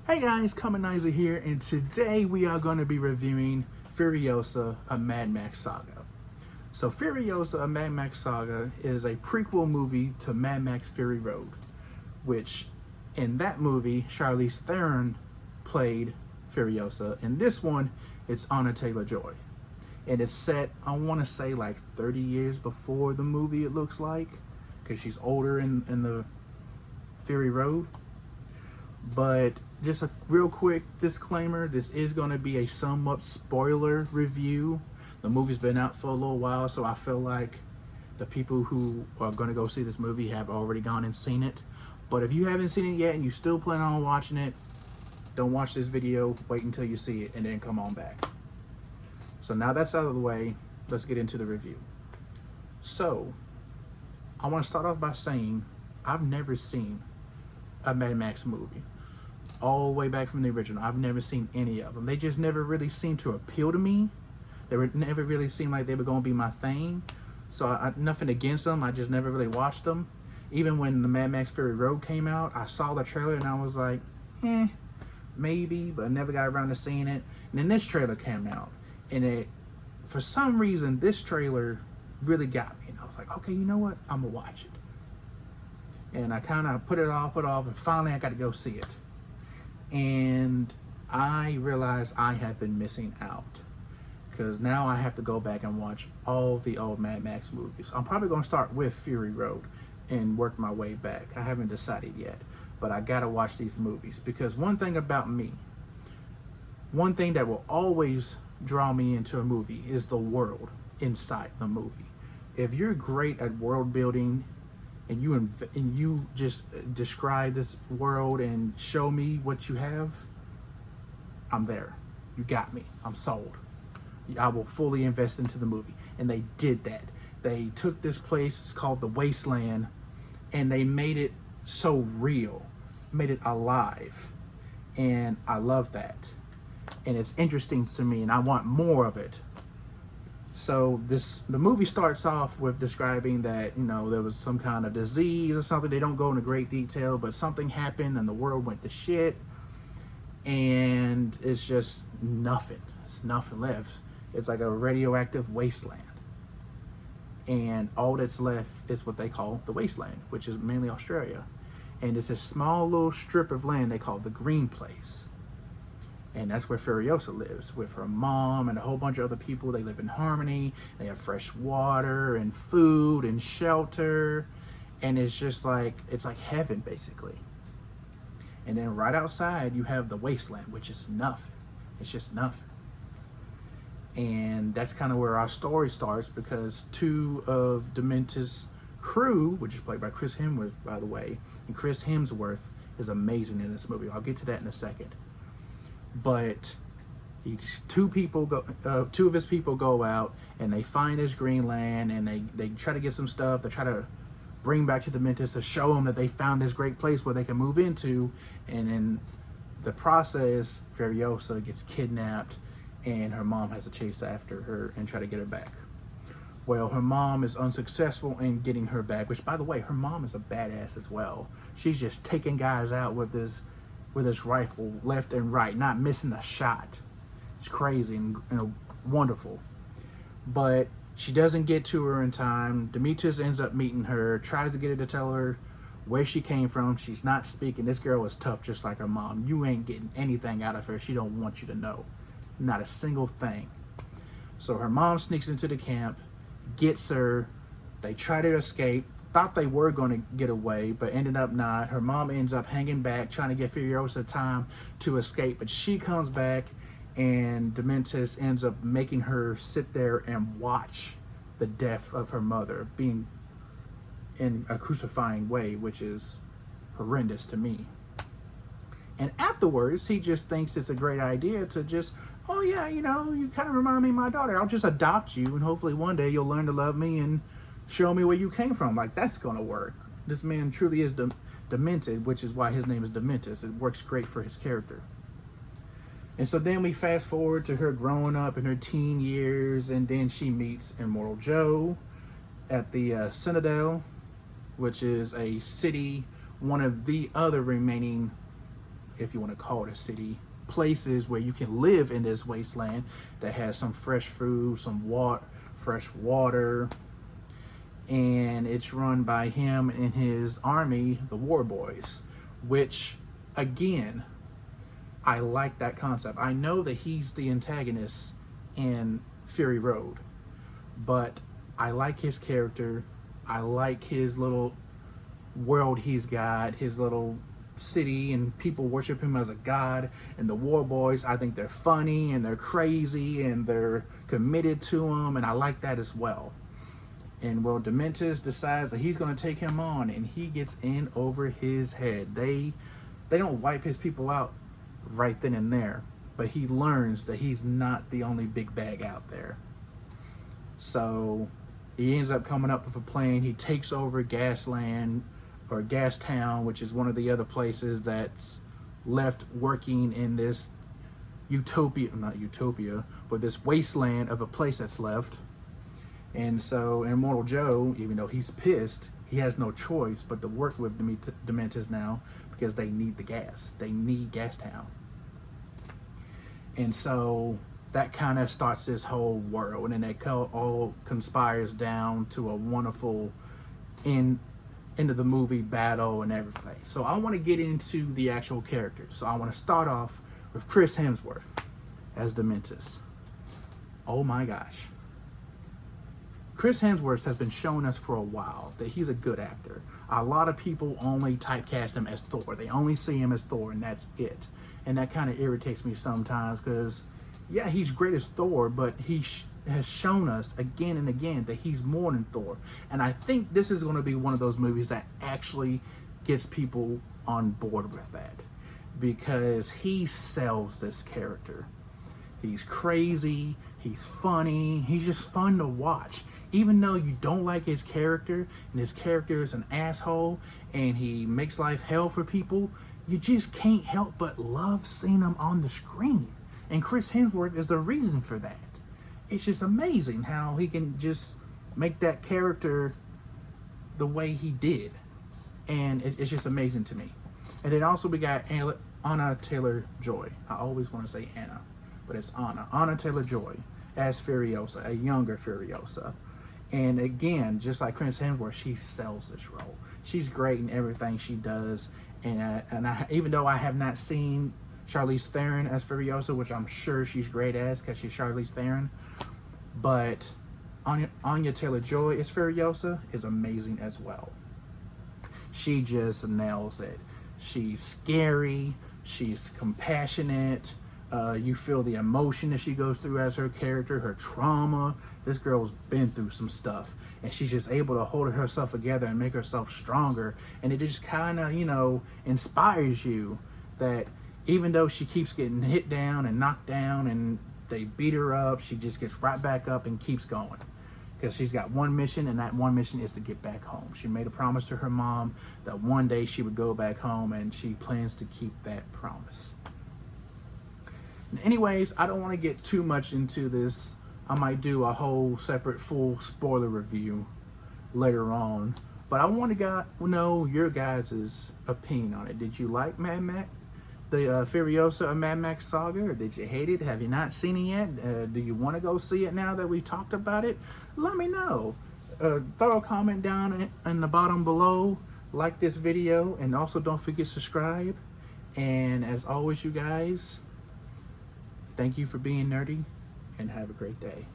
Hey guys, Kamanizer here, and today we are going to be reviewing Furiosa, a Mad Max Saga. So Furiosa, a Mad Max Saga is a prequel movie to Mad Max Fury Road, which in that movie, Charlize Theron played Furiosa. In this one, it's Anna Taylor-Joy. And it's set, I want to say like 30 years before the movie, it looks like, because she's older in the Fury Road. But just a real quick disclaimer, this is going to be a somewhat spoiler review. The movie's been out for a little while, so I feel like the people who are going to go see this movie have already gone and seen it. But if you haven't seen it yet and you still plan on watching it, don't watch this video, wait until you see it, and then come on back. So now that's out of the way, let's get into the review. So, I want to start off by saying I've never seen a Mad Max movie. All the way back from the original. I've never seen any of them. They just never really seemed to appeal to me. They were never really seemed like they were going to be my thing. So nothing against them. I just never really watched them. Even when the Mad Max Fury Road came out, I saw the trailer and I was like, maybe, but I never got around to seeing it. And then this trailer came out, and for some reason, this trailer really got me. And I was like, okay, you know what? I'm gonna watch it. And I kind of put it off, and finally I got to go see it. And I realized I have been missing out, because now I have to go back and watch all the old Mad Max movies. I'm probably going to start with Fury Road and work my way back. I haven't decided yet, but I got to watch these movies, because one thing about me, one thing that will always draw me into a movie is the world inside the movie. If you're great at world building, and you just describe this world and show me what you have, I'm there. You got me. I'm sold. I will fully invest into the movie. And they did that. They took this place, it's called the Wasteland, and they made it so real, made it alive. And I love that. And it's interesting to me, and I want more of it. So the movie starts off with describing that, there was some kind of disease or something. They don't go into great detail, but something happened and the world went to shit. And it's just nothing. It's nothing left. It's like a radioactive wasteland. And all that's left is what they call the wasteland, which is mainly Australia. And it's a small little strip of land they call the Green Place. And that's where Furiosa lives, with her mom and a whole bunch of other people. They live in harmony. They have fresh water and food and shelter. And it's just like, it's like heaven, basically. And then right outside, you have the wasteland, which is nothing. It's just nothing. And that's kind of where our story starts, because two of Dementor's crew, which is played by Chris Hemsworth, by the way, and Chris Hemsworth is amazing in this movie. I'll get to that in a second. But two of his people go out and they find this green land, and they try to get some stuff. They try to bring back to the Dementors to show them that they found this great place where they can move into. And in the process, Furiosa gets kidnapped, and her mom has to chase after her and try to get her back. Well, her mom is unsuccessful in getting her back, which, by the way, her mom is a badass as well. She's just taking guys out with this rifle left and right, not missing a shot. It's crazy and wonderful. But she doesn't get to her in time. Demetrius ends up meeting her, tries to get her to tell her where she came from. She's not speaking. This girl is tough, just like her mom. You ain't getting anything out of her. She don't want you to know. Not a single thing. So her mom sneaks into the camp, gets her. They try to escape. Thought they were going to get away, but ended up not. Her mom ends up hanging back, trying to get Furiosa time to escape, but she comes back, and Dementis ends up making her sit there and watch the death of her mother, being in a crucifying way, which is horrendous to me. And afterwards, he just thinks it's a great idea to just, oh yeah, you kind of remind me of my daughter. I'll just adopt you, and hopefully one day you'll learn to love me and show me where you came from. Like, that's gonna work. This man truly is demented, which is why his name is Dementus. It works great for his character. And so then we fast forward to her growing up in her teen years, and then she meets Immortal Joe at the Citadel, which is a city, one of the other remaining if you want to call it a city, places where you can live in this wasteland that has some fresh food, some fresh water, and it's run by him and his army, the War Boys, which, again, I like that concept. I know that he's the antagonist in Fury Road, but I like his character. I like his little world he's got, his little city, and people worship him as a god. And the War Boys, I think they're funny and they're crazy and they're committed to him, and I like that as well. And well, Dementus decides that he's going to take him on, and he gets in over his head. They don't wipe his people out right then and there, but he learns that he's not the only big bag out there. So he ends up coming up with a plan. He takes over Gasland, or Gastown, which is one of the other places that's left working in this not utopia, but this wasteland of a place that's left. And so Immortal Joe, even though he's pissed, he has no choice but to work with Dementus now, because they need the gas. They need Gastown. And so that kind of starts this whole world, and then it all conspires down to a wonderful end of the movie battle and everything. So I want to get into the actual characters. So I want to start off with Chris Hemsworth as Dementus. Oh my gosh. Chris Hemsworth has been showing us for a while that he's a good actor. A lot of people only typecast him as Thor. They only see him as Thor, and that's it. And that kind of irritates me sometimes, because, yeah, he's great as Thor, but he has shown us again and again that he's more than Thor. And I think this is going to be one of those movies that actually gets people on board with that, because he sells this character. He's crazy, he's funny, he's just fun to watch. Even though you don't like his character, and his character is an asshole, and he makes life hell for people, you just can't help but love seeing him on the screen. And Chris Hemsworth is the reason for that. It's just amazing how he can just make that character the way he did. And it's just amazing to me. And then also we got Anna Taylor-Joy. I always want to say Anna, but it's Anna. Anna Taylor-Joy as Furiosa, a younger Furiosa. And again, just like Chris Hemsworth, she sells this role. She's great in everything she does. And even though I have not seen Charlize Theron as Furiosa, which I'm sure she's great as, because she's Charlize Theron, but Anya Taylor-Joy as Furiosa is amazing as well. She just nails it. She's scary. She's compassionate. You feel the emotion that she goes through as her character, her trauma. This girl's been through some stuff, and she's just able to hold herself together and make herself stronger. And it just kind of, inspires you that even though she keeps getting hit down and knocked down and they beat her up, she just gets right back up and keeps going. Because she's got one mission, and that one mission is to get back home. She made a promise to her mom that one day she would go back home, and she plans to keep that promise. Anyways, I don't want to get too much into this. I might do a whole separate full spoiler review later on, but I want to know your guys' opinion on it. Did you like Mad Max, the Furiosa of Mad Max Saga, or did you hate it? Have you not seen it yet? Do you want to go see it now that we talked about it? Let me know. Throw a comment down in the bottom below. Like this video, and also don't forget to subscribe. And as always, you guys, thank you for being nerdy, and have a great day.